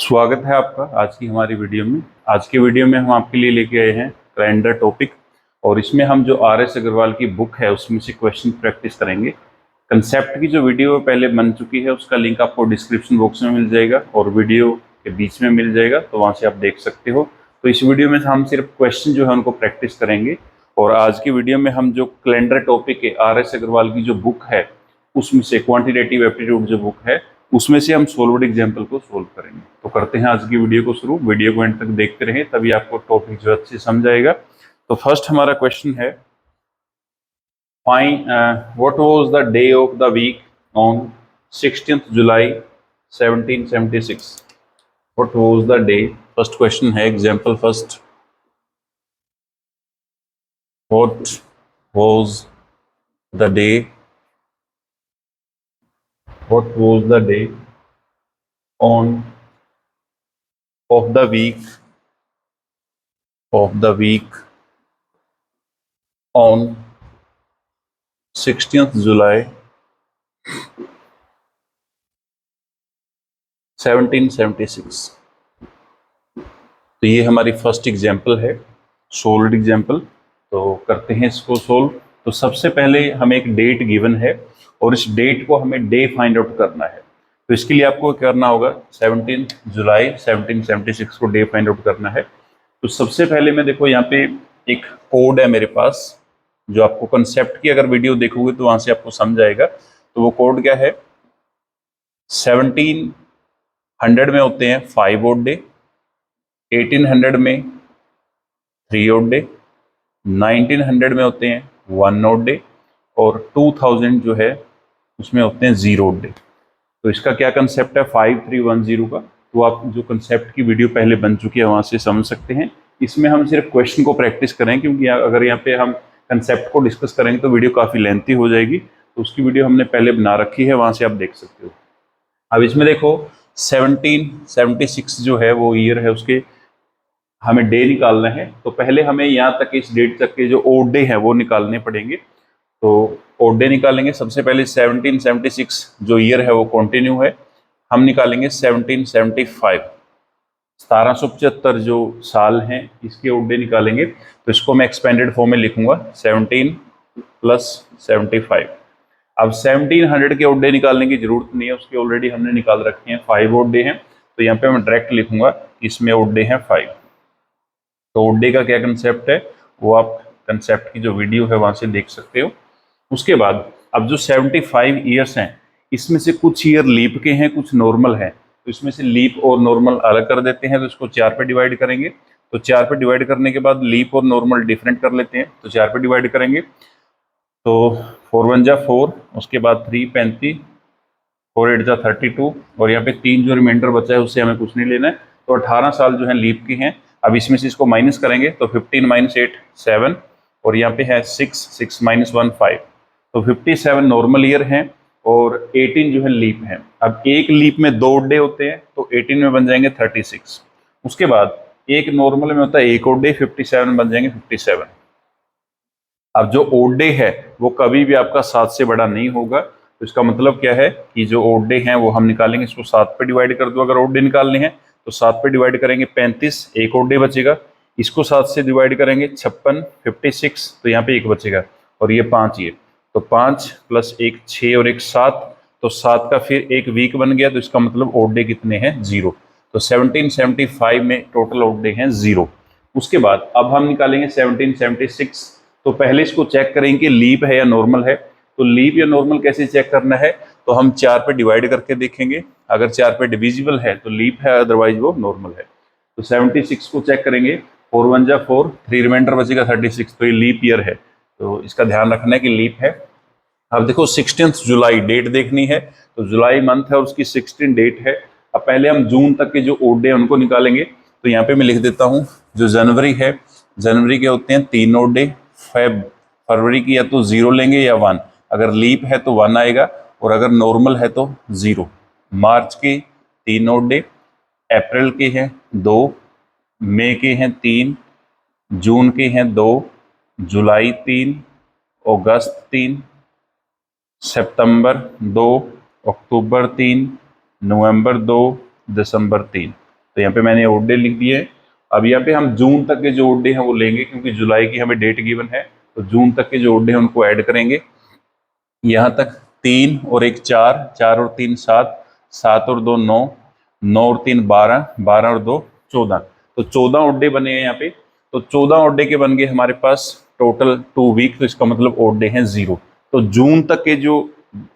स्वागत है आपका आज की हमारी वीडियो में। आज की वीडियो में हम आपके लिए लेके आए हैं कैलेंडर टॉपिक, और इसमें हम जो RS अग्रवाल की बुक है उसमें से क्वेश्चन प्रैक्टिस करेंगे। कंसेप्ट की जो वीडियो पहले बन चुकी है उसका लिंक आपको डिस्क्रिप्शन बॉक्स में मिल जाएगा और वीडियो के बीच में मिल जाएगा, तो वहाँ से आप देख सकते हो। तो इस वीडियो में हम सिर्फ क्वेश्चन जो है उनको प्रैक्टिस करेंगे, और आज की वीडियो में हम जो कैलेंडर टॉपिक है RS अग्रवाल की जो बुक है उसमें से क्वांटिटेटिव एप्टीट्यूड जो बुक है उसमें से हम सोल्व्ड एग्जाम्पल को सोल्व करेंगे। तो करते हैं आज की वीडियो को शुरू। वीडियो को एंड तक देखते रहें, तभी आपको टॉपिक जो अच्छे समझ आएगा। तो फर्स्ट हमारा क्वेश्चन है, find what was the day of the week on 16th July 1776। What was the day, first question है, example first. What was the day, what was the day on of the week on 16th July 1776। तो ये हमारी first example है, solved example. तो करते हैं इसको solve. तो सबसे पहले हमें एक डेट गिवन है और इस डेट को हमें डे फाइंड आउट करना है। तो इसके लिए आपको करना होगा 17 जुलाई 1776 को डे फाइंड आउट करना है। तो सबसे पहले मैं देखो यहाँ पे एक कोड है मेरे पास, जो आपको कंसेप्ट की अगर वीडियो देखोगे तो वहां से आपको समझ आएगा। तो वो कोड क्या है, 1700 में होते हैं 5 ओड डे, 1800 में 3 ओड डे, 1900 में होते हैं 1 ओड डे, और 2000 जो है उसमें होते हैं 0 ओड डे। तो इसका क्या कंसेप्ट है 5310 का, तो आप जो कंसेप्ट की वीडियो पहले बन चुकी है वहां से समझ सकते हैं। इसमें हम सिर्फ क्वेश्चन को प्रैक्टिस करें, क्योंकि अगर यहाँ पे हम कंसेप्ट को डिस्कस करेंगे तो वीडियो काफी लेंथी हो जाएगी। तो उसकी वीडियो हमने पहले बना रखी है, वहां से आप देख सकते हो। अब इसमें देखो 1776 जो है वो ईयर है, उसके हमें डे निकालना है। तो पहले हमें यहाँ तक इस डेट तक के जो ओड डे हैं वो निकालने पड़ेंगे। तो ओड डे निकालेंगे। सबसे पहले 1776 जो ईयर है वो कंटिन्यू है, हम निकालेंगे 1775। 1775 जो साल हैं इसके ओड डे निकालेंगे। तो इसको मैं एक्सपेंडेड फॉर्म में लिखूंगा 17 + 75। अब 1700 के ओड डे निकालने की जरूरत नहीं है, उसके ऑलरेडी हमने निकाल रखे हैं, 5 ओड डे हैं। तो यहाँ पे मैं डायरेक्ट लिखूंगा इसमें ओड डे हैं 5। तो ओड डे का क्या कंसेप्ट है वो आप कंसेप्ट की जो वीडियो है वहां से देख सकते हो। उसके बाद अब जो 75 ईयर्स हैं इसमें से कुछ ईयर लीप के हैं, कुछ नॉर्मल हैं। तो इसमें से लीप और नॉर्मल अलग कर देते हैं, तो इसको 4 पे डिवाइड करेंगे। तो 4 पे डिवाइड करने के बाद लीप और नॉर्मल डिफरेंट कर लेते हैं, तो 4 पे डिवाइड करेंगे। तो 4 1 जा 4, उसके बाद 3 35, 4 8 जा 32, और यहाँ पे 3 जो रिमाइंडर बचा है उससे हमें कुछ नहीं लेना है। तो 18 साल जो है लीप के हैं। अब इसमें से इसको माइनस करेंगे तो 15 - 8 7, और यहाँ पे है 6 6 - 1 5। तो 57 नॉर्मल ईयर हैं और 18 जो है लीप है। अब एक लीप में 2 डे होते हैं, तो 18 में बन जाएंगे 36। उसके बाद एक नॉर्मल में होता है 1 ओड डे, 57 में बन जाएंगे 57। अब जो ओड डे है वो कभी भी आपका 7 से बड़ा नहीं होगा। तो इसका मतलब क्या है कि जो ओड डे हैं वो हम निकालेंगे, इसको 7 पे डिवाइड कर दो। अगर ओड डे निकालने हैं तो 7 पे डिवाइड करेंगे 35, एक ओड डे बचेगा। इसको 7 से डिवाइड करेंगे 56 56, तो यहाँ पे 1 बचेगा, और ये 5 ये। तो 5 + 1 6 और 1 7, तो 7 का फिर एक वीक बन गया। तो इसका मतलब ओड डे कितने हैं 0। तो 1775 में टोटल ओड डे हैं 0। उसके बाद अब हम निकालेंगे 1776। तो पहले इसको चेक करेंगे कि लीप है या नॉर्मल है। तो लीप या नॉर्मल कैसे चेक करना है, तो हम 4 पे डिवाइड करके देखेंगे। अगर 4 पे डिविजिबल है तो लीप है, अदरवाइज वो नॉर्मल है। तो 76 को चेक करेंगे, 4 1 जा 4, 3 रिमाइंडर बचेगा 36, तो ये लीप ईयर है। तो इसका ध्यान रखना है कि लीप है। अब देखो 16 जुलाई डेट देखनी है, तो जुलाई मंथ है और उसकी 16 डेट है। अब पहले हम जून तक के जो ओड डे हैं उनको निकालेंगे। तो यहाँ पे मैं लिख देता हूँ, जो जनवरी है, जनवरी के होते हैं 3 ओड डे। फरवरी की या तो 0 लेंगे या 1, अगर लीप है तो 1 आएगा, और अगर नॉर्मल है तो 0। मार्च के 3 ओड डे, अप्रैल के हैं 2, मई के हैं 3, जून के हैं 2, जुलाई 3, अगस्त 3, सितंबर 2, अक्टूबर 3, नवंबर 2, दिसंबर 3। तो यहाँ पे मैंने ओड डे लिख दिए। अब यहाँ पे हम जून तक के जो ओड डे हैं वो लेंगे, क्योंकि जुलाई की हमें डेट गिवन है, तो जून तक के जो ओड डे हैं उनको ऐड करेंगे। यहाँ तक 3 और 1 4, 4 और 3 7, 7 और 2 9, 9 और 3 12, 12 और 2 14, तो 14 ओड डे बने हैं यहाँ पे। तो 14 ओड डे के बन गए हमारे पास टोटल 2 वीक, तो इसका मतलब ओड डे हैं 0। तो जून तक के जो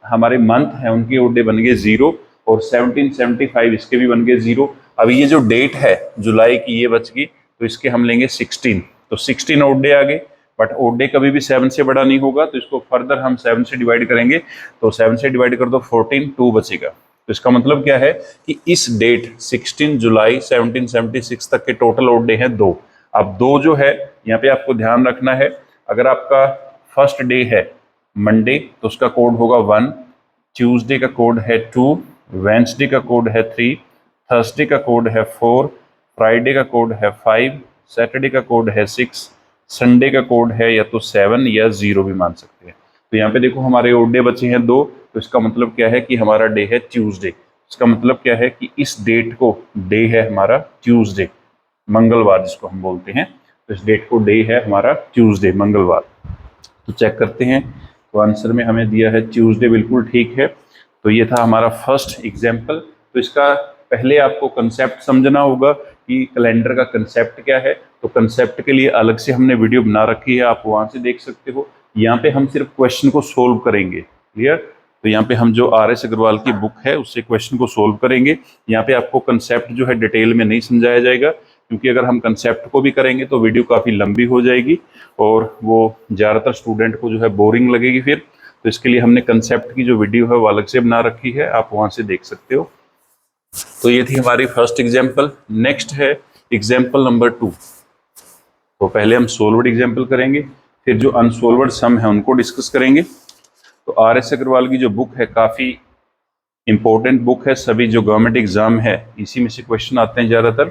हमारे मंथ हैं उनके ओड डे बन गए 0, और 1775 इसके भी बन गए 0। अभी ये जो डेट है जुलाई की ये बच गई, तो इसके हम लेंगे 16, तो 16 ओड डे आ गए। बट ओड डे कभी भी 7 से बड़ा नहीं होगा, तो इसको फर्दर हम 7 से डिवाइड करेंगे, तो 7 से डिवाइड कर दो 14, 2 बचेगा। तो इसका मतलब क्या है कि इस डेट 16 जुलाई 1776 तक के टोटल ओड डे हैं 2। अब 2 जो है यहाँ पे आपको ध्यान रखना है, अगर आपका फर्स्ट डे है मंडे तो उसका कोड होगा 1, ट्यूसडे का कोड है 2, वेंसडे का कोड है 3, थर्सडे का कोड है 4, फ्राइडे का कोड है 5, सैटरडे का कोड है 6, संडे का कोड है या तो 7 या 0 भी मान सकते हैं। तो यहाँ पे देखो हमारे ओड डे बचे हैं 2, तो इसका मतलब क्या है कि हमारा डे है ट्यूसडे। इसका मतलब क्या है कि इस डेट को डे है हमारा ट्यूसडे, मंगलवार जिसको हम बोलते हैं, तो इस डेट को डे है हमारा ट्यूसडे, मंगलवार। तो चेक करते हैं, तो आंसर में हमें दिया है ट्यूसडे, बिल्कुल ठीक है। तो ये था हमारा फर्स्ट एग्जाम्पल। तो इसका पहले आपको कंसेप्ट समझना होगा कि कैलेंडर का कंसेप्ट क्या है। तो कंसेप्ट के लिए अलग से हमने वीडियो बना रखी है, आप वहाँ से देख सकते हो। यहाँ पे हम सिर्फ क्वेश्चन को सोल्व करेंगे, क्लियर। तो यहाँ पे हम जो RS अग्रवाल की बुक है उससे क्वेश्चन को सोल्व करेंगे। यहाँ पे आपको कंसेप्ट जो है डिटेल में नहीं समझाया जाएगा, क्योंकि अगर हम कंसेप्ट को भी करेंगे तो वीडियो काफ़ी लंबी हो जाएगी और वो ज़्यादातर स्टूडेंट को जो है बोरिंग लगेगी फिर। तो इसके लिए हमने कंसेप्ट की जो वीडियो है वो अलग से बना रखी है, आप वहाँ से देख सकते हो। तो ये थी हमारी फर्स्ट एग्जाम्पल। नेक्स्ट है एग्जाम्पल नंबर 2। तो पहले हम सोल्व्ड एग्जाम्पल करेंगे, फिर जो अनसोल्व्ड सम है उनको डिस्कस करेंगे। तो RS अग्रवाल की जो बुक है काफ़ी इंपॉर्टेंट बुक है, सभी जो गवर्नमेंट एग्जाम है इसी में से क्वेश्चन आते हैं ज़्यादातर।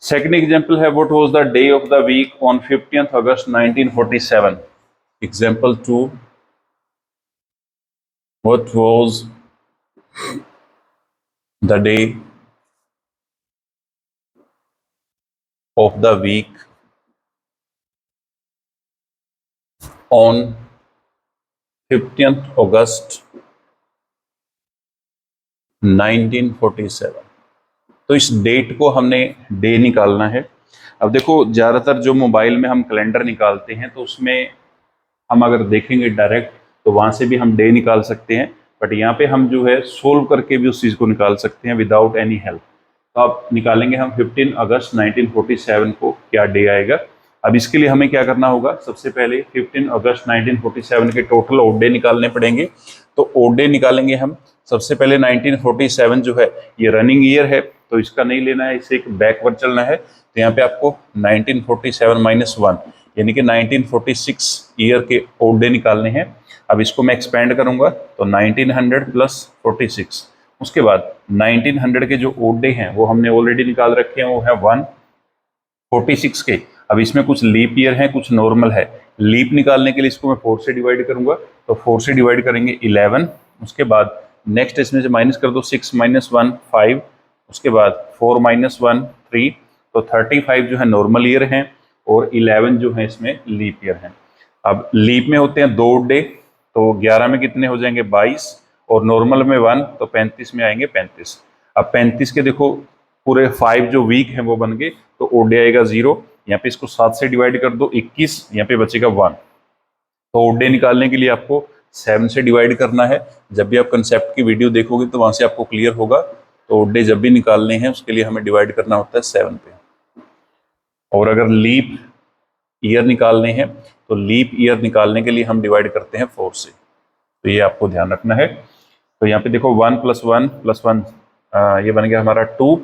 सेकंड एग्जाम्पल है, what was the day of the week on 15th August 1947। Example 2, what was the day of the week on 15th August 1947। तो इस डेट को हमने डे निकालना है। अब देखो ज़्यादातर जो मोबाइल में हम कैलेंडर निकालते हैं तो उसमें हम अगर देखेंगे डायरेक्ट तो वहाँ से भी हम डे निकाल सकते हैं, बट यहाँ पे हम जो है सोल्व करके भी उस चीज़ को निकाल सकते हैं विदाउट एनी हेल्प। तो अब निकालेंगे हम 15 अगस्त 1947 को क्या डे आएगा। अब इसके लिए हमें क्या करना होगा, सबसे पहले 15 अगस्त 1947 के टोटल ओड डे निकालने पड़ेंगे। तो ओड डे निकालेंगे हम। सबसे पहले 1947 जो है ये रनिंग ईयर है, तो इसका नहीं लेना है, इसे एक बैकवर्ड चलना है। तो यहाँ पे आपको 1947 - 1 यानी कि 1946 ईयर के ओड डे निकालने हैं। अब इसको मैं एक्सपेंड करूंगा तो 1900 + 46, उसके बाद 1900 के जो ओड डे हैं वो हमने ऑलरेडी निकाल रखे हैं, वो है 146 के। अब इसमें कुछ लीप ईयर है, कुछ नॉर्मल है। लीप निकालने के लिए इसको मैं 4 से डिवाइड करूंगा, तो 4 से डिवाइड करेंगे 11। उसके बाद नेक्स्ट इसमें से माइनस कर दो, 6 - 1 5, उसके बाद 4 - 1 3, तो 35 जो है नॉर्मल ईयर हैं और 11 जो है इसमें लीप ईयर हैं। अब लीप में होते हैं 2 डे, तो 11 में कितने हो जाएंगे 22, और नॉर्मल में 1, तो 35 में आएंगे 35। अब 35 के देखो पूरे 5 जो वीक हैं वो बन गए, तो ओड डे आएगा 0। यहाँ पे इसको 7 से डिवाइड कर दो 21, यहाँ पे बचेगा 1। तो ओड डे निकालने के लिए आपको 7 से डिवाइड करना है। जब भी आप कंसेप्ट की वीडियो देखोगे तो वहाँ से आपको क्लियर होगा। तो ओड डे जब भी निकालने हैं उसके लिए हमें डिवाइड करना होता है 7 पे। और अगर लीप ईयर निकालने हैं तो लीप ईयर निकालने के लिए हम डिवाइड करते हैं 4 से। तो ये आपको ध्यान रखना है। तो यहाँ पे देखो 1 + 1 + 1 ये बन गया हमारा 2।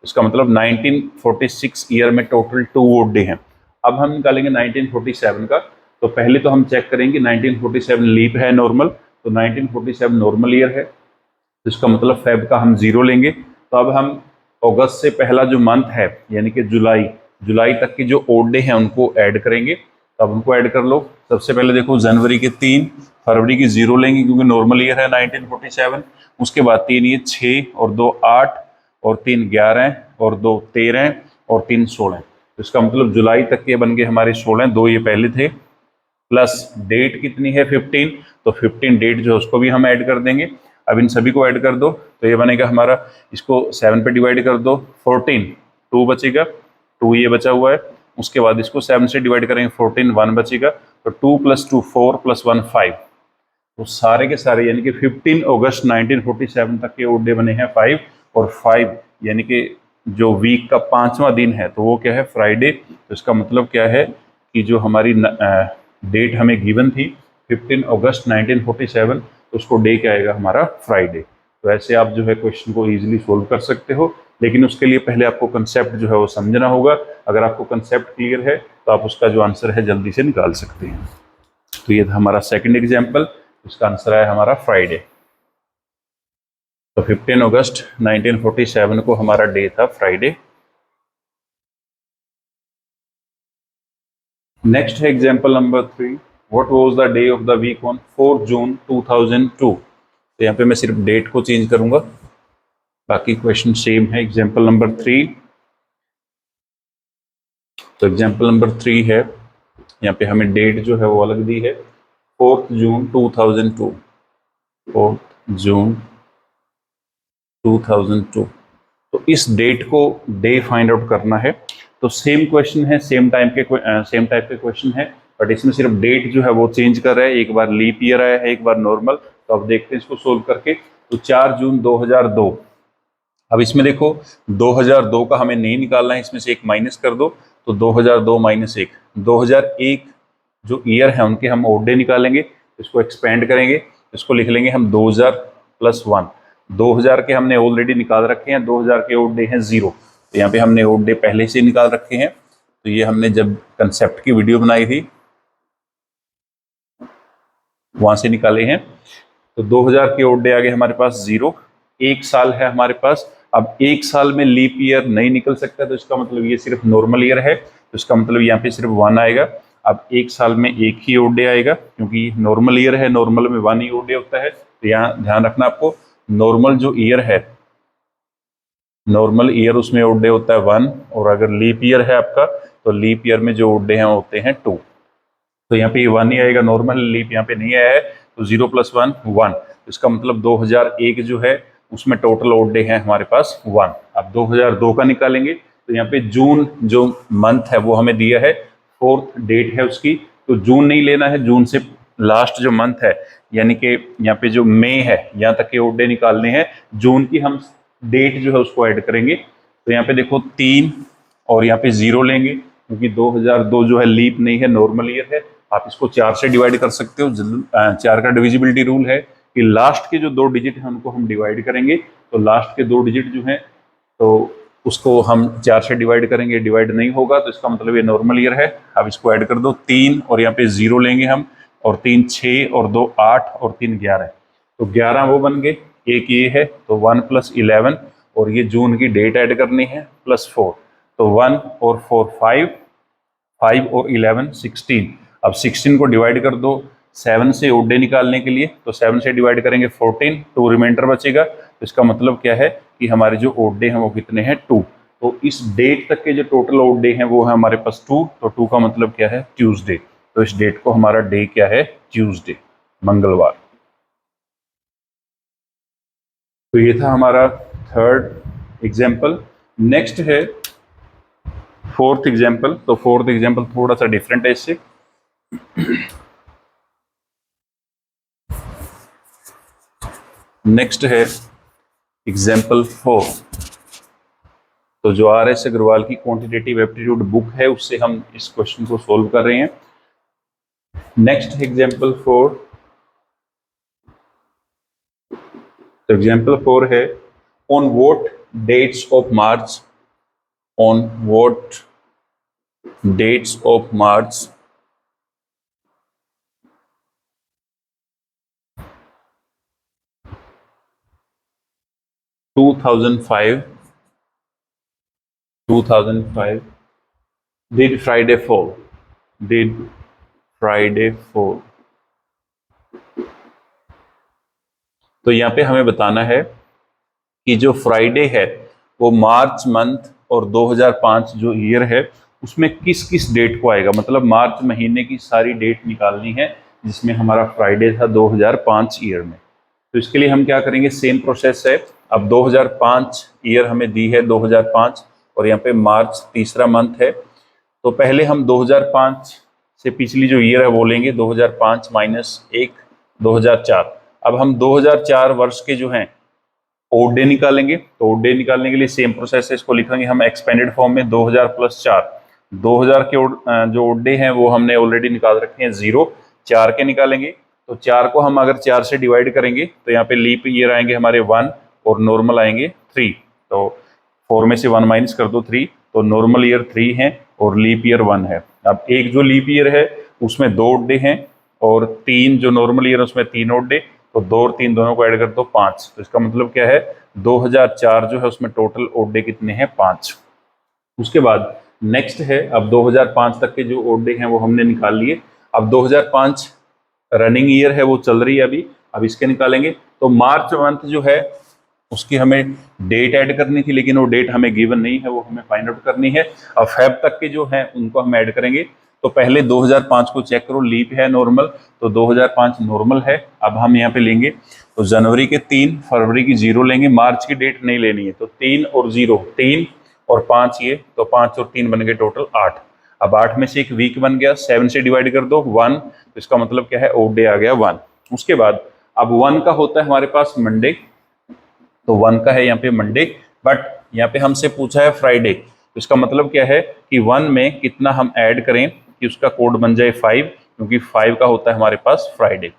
इसका मतलब 1946 ईयर में टोटल 2 ओड डे हैं। अब हम निकालेंगे 1947 का। तो पहले तो हम चेक करेंगे 1947 लीप है नॉर्मल, तो 1947 नॉर्मल ईयर है, तो इसका मतलब फेब का हम 0 लेंगे। तो अब हम अगस्त से पहला जो मंथ है यानी कि जुलाई तक की जो ओड डे हैं उनको ऐड करेंगे। तो अब उनको ऐड कर लो। सबसे पहले देखो जनवरी के 3, फरवरी की 0 लेंगे क्योंकि नॉर्मल ईयर है 1947। उसके बाद 3 ये 6 और 2 8, और 3 11 और 2 13 और 3 16। तो इसका मतलब जुलाई तक के बन गए हमारे 16, 2 ये पहले थे, प्लस डेट कितनी है 15, तो 15 डेट जो है उसको भी हम ऐड कर देंगे। अब इन सभी को ऐड कर दो तो ये बनेगा हमारा, इसको 7 पे डिवाइड कर दो 14, 2 बचेगा, 2 ये बचा हुआ है। उसके बाद इसको 7 से डिवाइड करेंगे 14, 1 बचेगा, तो 2 + 2 4 + 1 5। तो सारे के सारे यानी कि 15 अगस्त 1947 तक के ओड डे बने हैं 5, और 5 यानी कि जो वीक का 5वां दिन है तो वो क्या है, फ्राइडे। तो इसका मतलब क्या है कि जो हमारी डेट हमें गिवन थी 15 अगस्त 1947, तो उसको डे क्या आएगा हमारा, फ्राइडे। तो ऐसे आप जो है क्वेश्चन को इजीली सोल्व कर सकते हो, लेकिन उसके लिए पहले आपको कंसेप्ट जो है वो समझना होगा। अगर आपको कंसेप्ट क्लियर है तो आप उसका जो आंसर है जल्दी से निकाल सकते हैं। तो ये था हमारा सेकंड एग्जाम्पल, इसका आंसर है हमारा फ्राइडे। तो 15 अगस्त 1947 को हमारा डे था फ्राइडे। नेक्स्ट है example number 3, what was the day of the week on 4 June 2002। तो यहाँ पे मैं सिर्फ डेट को चेंज करूंगा, बाकी क्वेश्चन सेम है। एग्जाम्पल नंबर 3, तो एग्जाम्पल नंबर 3 है, यहाँ पे हमें डेट जो है वो अलग दी है 4 जून 2002, 4 जून 2002। तो इस डेट को डे फाइंड आउट करना है। तो सेम क्वेश्चन है, सेम टाइप के क्वेश्चन है, बट इसमें सिर्फ डेट जो है वो चेंज कर रहा है, एक बार लीप ईयर आया है, एक बार नॉर्मल। तो अब देखते हैं इसको सोल्व करके। तो 4 जून 2002, अब इसमें देखो 2002 का हमें नहीं निकालना है, इसमें से एक माइनस कर दो, तो 2002 - 1, 2001 जो ईयर है उनके हम ओड डे निकालेंगे, इसको एक्सपेंड करेंगे, इसको लिख लेंगे हम 2000 + 1। 2000 के हमने ऑलरेडी निकाल रखे हैं, 2000 के ओड डे हैं 0, तो यहाँ पे हमने ओड डे पहले से निकाल रखे हैं। तो ये हमने जब कंसेप्ट की वीडियो बनाई थी वहां से निकाले हैं। तो 2000 के ओड डे आ गए हमारे पास 0, एक साल है हमारे पास। अब एक साल में लीप ईयर नहीं निकल सकता, तो इसका मतलब ये सिर्फ नॉर्मल ईयर है, तो इसका मतलब यहाँ पे सिर्फ 1 आएगा। अब एक साल में एक ही ओड डे आएगा, क्योंकि नॉर्मल ईयर है, नॉर्मल में 1 ही ओड डे होता है। तो यहाँ ध्यान रखना आपको, नॉर्मल जो ईयर है, नॉर्मल ईयर उसमें ओड डे होता है 1, और अगर लीप ईयर है आपका तो लीप ईयर में जो ओड डे हैं होते हैं 2। तो यहाँ पे 1 ही आएगा, नॉर्मल लीप यहाँ पे नहीं आया है, तो 0 + 1 1। इसका मतलब 2001 जो है उसमें टोटल ओड डे है हमारे पास 1। अब 2002 का निकालेंगे, तो यहाँ पे जून जो मंथ है वो हमें दिया है, 4th डेट है उसकी, तो जून नहीं लेना है, जून से लास्ट जो मंथ है यानी कि यहाँ पे जो मई है यहाँ तक के ओड डे निकालने हैं। जून की हम डेट जो है उसको ऐड करेंगे, तो यहाँ पे देखो 3 और यहाँ पे 0 लेंगे, क्योंकि 2002 जो है लीप नहीं है, नॉर्मल ईयर है। आप इसको 4 से डिवाइड कर सकते हो, 4 का डिविजिबिलिटी रूल है कि लास्ट के जो 2 डिजिट हैं उनको हम डिवाइड करेंगे। तो लास्ट के 2 डिजिट जो हैं तो उसको हम 4 से डिवाइड करेंगे, डिवाइड नहीं होगा तो इसका मतलब ये नॉर्मल ईयर है। अब इसको ऐड कर दो, 3 और यहाँ पे 0 लेंगे हम, और 3 6 और 2 8 और 3 11, तो 11 वो बन गए, एक ये है, तो 1 + 11, और ये जून की डेट ऐड करनी है +4, तो 1 और 4 5, 5 और 11 16। अब 16 को डिवाइड कर दो 7 से ओड डे निकालने के लिए, तो 7 से डिवाइड करेंगे 14, 2 रिमाइंडर बचेगा। तो इसका मतलब क्या है कि हमारे जो ओड डे हैं वो कितने हैं, 2। तो इस डेट तक के जो टोटल ओड डे हैं वो है हमारे पास 2, तो 2 का मतलब क्या है, ट्यूसडे। तो इस डेट को हमारा डे क्या है, ट्यूसडे, मंगलवार। तो ये था हमारा थर्ड एग्जाम्पल। नेक्स्ट है फोर्थ एग्जाम्पल। तो फोर्थ एग्जाम्पल थोड़ा सा डिफरेंट है इससे। नेक्स्ट है एग्जाम्पल 4। तो जो RS अग्रवाल की क्वांटिटेटिव एप्टीट्यूड बुक है उससे हम इस क्वेश्चन को सोल्व कर रहे हैं। Next example 4। तो एग्जाम्पल 4 है, on what dates of March, on what dates of March 2005 did Friday fall, did Friday fall। तो यहाँ पे हमें बताना है कि जो फ्राइडे है वो मार्च मंथ और 2005 जो ईयर है उसमें किस किस डेट को आएगा, मतलब मार्च महीने की सारी डेट निकालनी है जिसमें हमारा फ्राइडे था 2005 ईयर में। तो इसके लिए हम क्या करेंगे, सेम प्रोसेस है। अब 2005 ईयर हमें दी है 2005 और यहाँ पे मार्च तीसरा मंथ है, तो पहले हम 2005 से पिछली जो ईयर है वो लेंगे, 2005 माइनस 1 2004। अब हम 2004 वर्ष के जो हैं ओड डे निकालेंगे, तो ओड डे निकालने के लिए सेम प्रोसेस है, इसको लिखेंगे हम एक्सपेंडेड फॉर्म में 2000 प्लस 4। 2000 के जो ओड डे हैं वो हमने ऑलरेडी निकाल रखे हैं 0, 4 के निकालेंगे। तो 4 को हम अगर 4 से डिवाइड करेंगे तो यहाँ पे लीप ईयर आएंगे हमारे 1 और नॉर्मल आएंगे 3। तो 4 में से 1 माइनस कर दो 3, तो नॉर्मल ईयर 3 है और लीप ईयर 1 है। अब एक जो लीप ईयर है उसमें 2 ओड डे हैं और 3 जो नॉर्मल ईयर है उसमें 3 ओड डे, तो 2 और 3 दोनों को ऐड कर दो 5। तो इसका मतलब क्या है, 2004 जो है उसमें टोटल ओड डे कितने हैं, 5। उसके बाद नेक्स्ट है, अब 2005 तक के जो ओड डे हैं वो हमने निकाल लिए। अब 2005 रनिंग ईयर है वो चल रही है अभी, अब इसके निकालेंगे। तो मार्च मंथ जो है उसकी हमें डेट ऐड करनी थी, लेकिन वो डेट हमें गिवन नहीं है, वो हमें फाइंड आउट करनी है। अब फेब तक के जो हैं उनको हम ऐड करेंगे। तो पहले 2005 को चेक करो, लीप है नॉर्मल, तो 2005 नॉर्मल है। अब हम यहाँ पे लेंगे तो जनवरी के 3, फरवरी की 0 लेंगे, मार्च की डेट नहीं लेनी है, तो 3 और 0, 3 और 5 ये, तो 5 और 3 बन गए टोटल 8। अब 8 में से एक वीक बन गया, 7 से डिवाइड कर दो 1, तो इसका मतलब क्या है, ओड डे आ गया 1। उसके बाद अब 1 का होता है हमारे पास मंडे, तो 1 का है यहाँ पे मंडे, बट यहाँ पे हमसे पूछा है फ्राइडे, तो इसका मतलब क्या है कि 1 में कितना हम ऐड करें कि उसका कोड बन जाए 5, क्योंकि 5 का होता है हमारे पास फ्राइडे।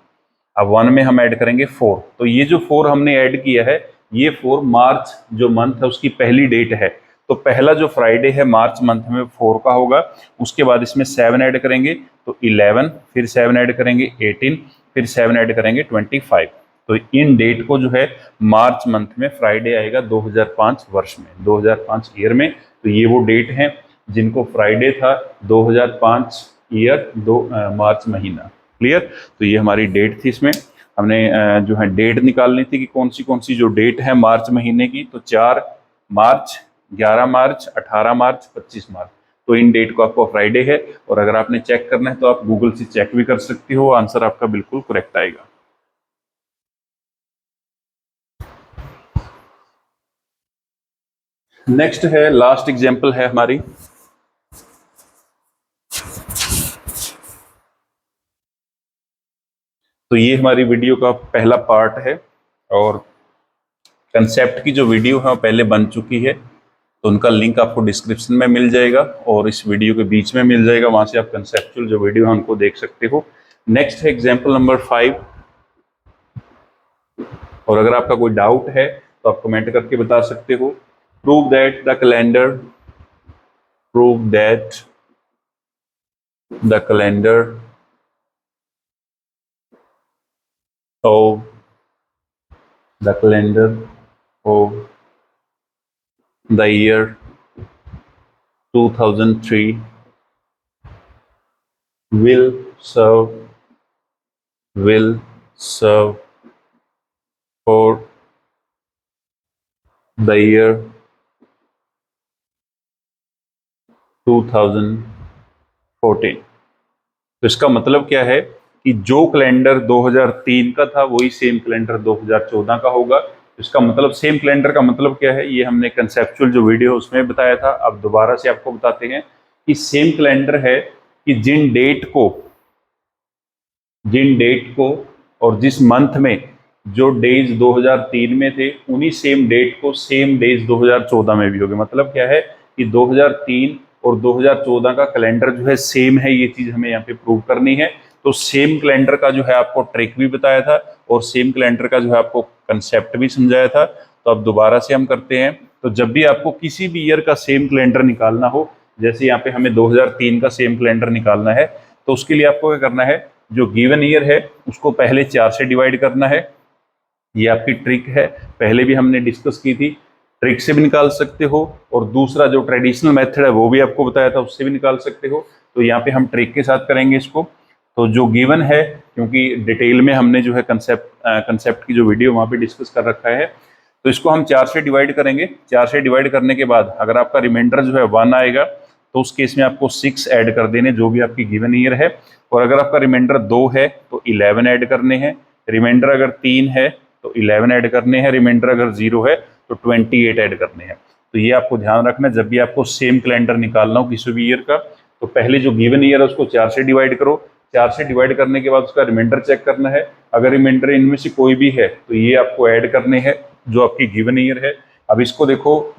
अब 1 में हम ऐड करेंगे 4, तो ये जो 4 हमने ऐड किया है, ये 4 मार्च जो मंथ है उसकी पहली डेट है, तो पहला जो फ्राइडे है मार्च मंथ में 4 का होगा। उसके बाद इसमें 7 ऐड करेंगे तो 11, फिर 7 ऐड करेंगे 18, फिर 7 ऐड करेंगे 25। तो इन डेट को जो है मार्च मंथ में फ्राइडे आएगा 2005 वर्ष में, 2005 ईयर में। तो ये वो डेट हैं जिनको फ्राइडे था 2005 ईयर, मार्च महीना। क्लियर। तो ये हमारी डेट थी, इसमें हमने जो है डेट निकालनी थी कि कौन सी जो डेट है मार्च महीने की, तो 4 मार्च, 11 मार्च, 18 मार्च, 25 मार्च। तो इन डेट को आपको फ्राइडे है, और अगर आपने चेक करना है तो आप गूगल से चेक भी कर सकते हो, आंसर आपका बिल्कुल करेक्ट आएगा। नेक्स्ट है, लास्ट एग्जांपल है हमारी। तो ये हमारी वीडियो का पहला पार्ट है, और कंसेप्ट की जो वीडियो है वो पहले बन चुकी है, तो उनका लिंक आपको डिस्क्रिप्शन में मिल जाएगा और इस वीडियो के बीच में मिल जाएगा, वहां से आप कंसेप्चुअल जो वीडियो है उनको देख सकते हो। नेक्स्ट है एग्जांपल नंबर 5, और अगर आपका कोई डाउट है तो आप कमेंट करके बता सकते हो। Prove that the calendar of the calendar of the year 2003 will serve for the year 2014। तो इसका मतलब क्या है कि जो कैलेंडर 2003 का था वही सेम कैलेंडर 2014 का होगा। इसका मतलब सेम कैलेंडर का मतलब क्या है, ये हमने कंसेप्चुअल जो वीडियो उसमें बताया था। अब दोबारा से आपको बताते हैं कि सेम कैलेंडर है कि जिन डेट को और जिस मंथ में जो डेज 2003 में थे उन्हीं सेम डेट को सेम डेज 2014 में भी होंगे। मतलब क्या है कि 2003 और 2014 का कैलेंडर जो है सेम है, ये चीज हमें यहाँ पे प्रूव करनी है। तो सेम कैलेंडर का जो है आपको ट्रिक भी बताया था और सेम कैलेंडर का जो है आपको कंसेप्ट भी समझाया था। तो अब दोबारा से हम करते हैं। तो जब भी आपको किसी भी ईयर का सेम कैलेंडर निकालना हो, जैसे यहाँ पे हमें 2003 का सेम कैलेंडर निकालना है, तो उसके लिए आपको क्या करना है, जो गिवन ईयर है उसको पहले 4 से डिवाइड करना है। ये आपकी ट्रिक है, पहले भी हमने डिस्कस की थी। ट्रिक से भी निकाल सकते हो, और दूसरा जो ट्रेडिशनल मेथड है वो भी आपको बताया था, उससे भी निकाल सकते हो। तो यहाँ पे हम ट्रिक के साथ करेंगे इसको। तो जो गिवन है, क्योंकि डिटेल में हमने जो है कंसेप्ट की जो वीडियो वहाँ पे डिस्कस कर रखा है, तो इसको हम 4 से डिवाइड करेंगे। 4 से डिवाइड करने के बाद अगर आपका रिमाइंडर जो है 1 आएगा तो उस केस में आपको 6 ऐड कर देने जो भी आपकी गिवन ईयर है। और अगर आपका रिमाइंडर 2 है तो 11 ऐड करने हैं। रिमाइंडर अगर 3 है तो 11 ऐड करने हैं। रिमाइंडर अगर 0 है तो 28 ऐड करने हैं। तो ये आपको ध्यान रखना, जब भी आपको सेम कैलेंडर निकालना हो किसी भी ईयर का तो पहले जो गिवन ईयर है उसको 4 से डिवाइड करो। 4 से डिवाइड करने के बाद उसका रिमाइंडर चेक करना है। अगर रिमाइंडर इनमें से कोई भी है तो ये आपको ऐड करने हैं जो आपकी गिवन ईयर है। अब इसको देखो,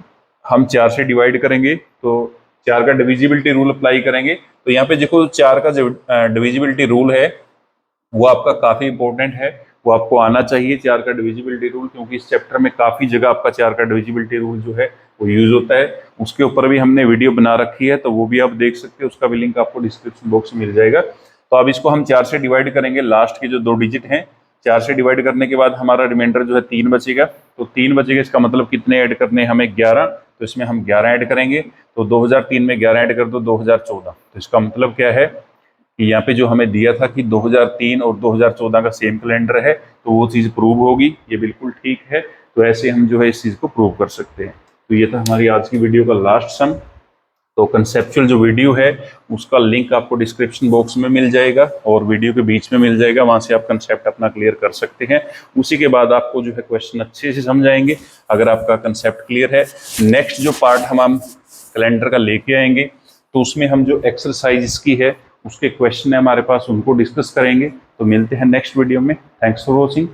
हम 4 से डिवाइड करेंगे तो 4 का डिविजिबिलिटी रूल अप्लाई करेंगे। तो यहाँ पे देखो 4 का जो डिविजिबिलिटी रूल है वो आपका काफी इंपॉर्टेंट है, वो आपको आना चाहिए 4 का डिविजिबिलिटी रूल, क्योंकि इस चैप्टर में काफी जगह आपका 4 का डिविजिबिलिटी रूल जो है वो यूज होता है। उसके ऊपर भी हमने वीडियो बना रखी है तो वो भी आप देख सकते हैं, उसका भी लिंक आपको डिस्क्रिप्शन बॉक्स में मिल जाएगा। तो अब इसको हम 4 से डिवाइड करेंगे, लास्ट के जो 2 डिजिट हैं 4 से डिवाइड करने के बाद हमारा रिमाइंडर जो है 3 बचेगा। तो 3 बचेगा, इसका मतलब कितने ऐड करने हैं हमें 11, तो इसमें हम 11 ऐड करेंगे। तो 2003 में 11 ऐड कर दो 2014। तो इसका मतलब क्या है कि यहाँ पे जो हमें दिया था कि 2003 और 2014 का सेम कैलेंडर है तो वो चीज़ प्रूव होगी, ये बिल्कुल ठीक है। तो ऐसे हम जो है इस चीज़ को प्रूव कर सकते हैं। तो ये था हमारी आज की वीडियो का लास्ट सम। तो कंसेप्चुअल जो वीडियो है उसका लिंक आपको डिस्क्रिप्शन बॉक्स में मिल जाएगा और वीडियो के बीच में मिल जाएगा, वहां से आप कंसेप्ट अपना क्लियर कर सकते हैं। उसी के बाद आपको जो है क्वेश्चन अच्छे से समझाएंगे अगर आपका कंसेप्ट क्लियर है। नेक्स्ट जो पार्ट हम कैलेंडर का लेके आएंगे तो उसमें हम जो एक्सरसाइज की है उसके क्वेश्चन है हमारे पास, उनको डिस्कस करेंगे। तो मिलते हैं नेक्स्ट वीडियो में। Thanks for watching.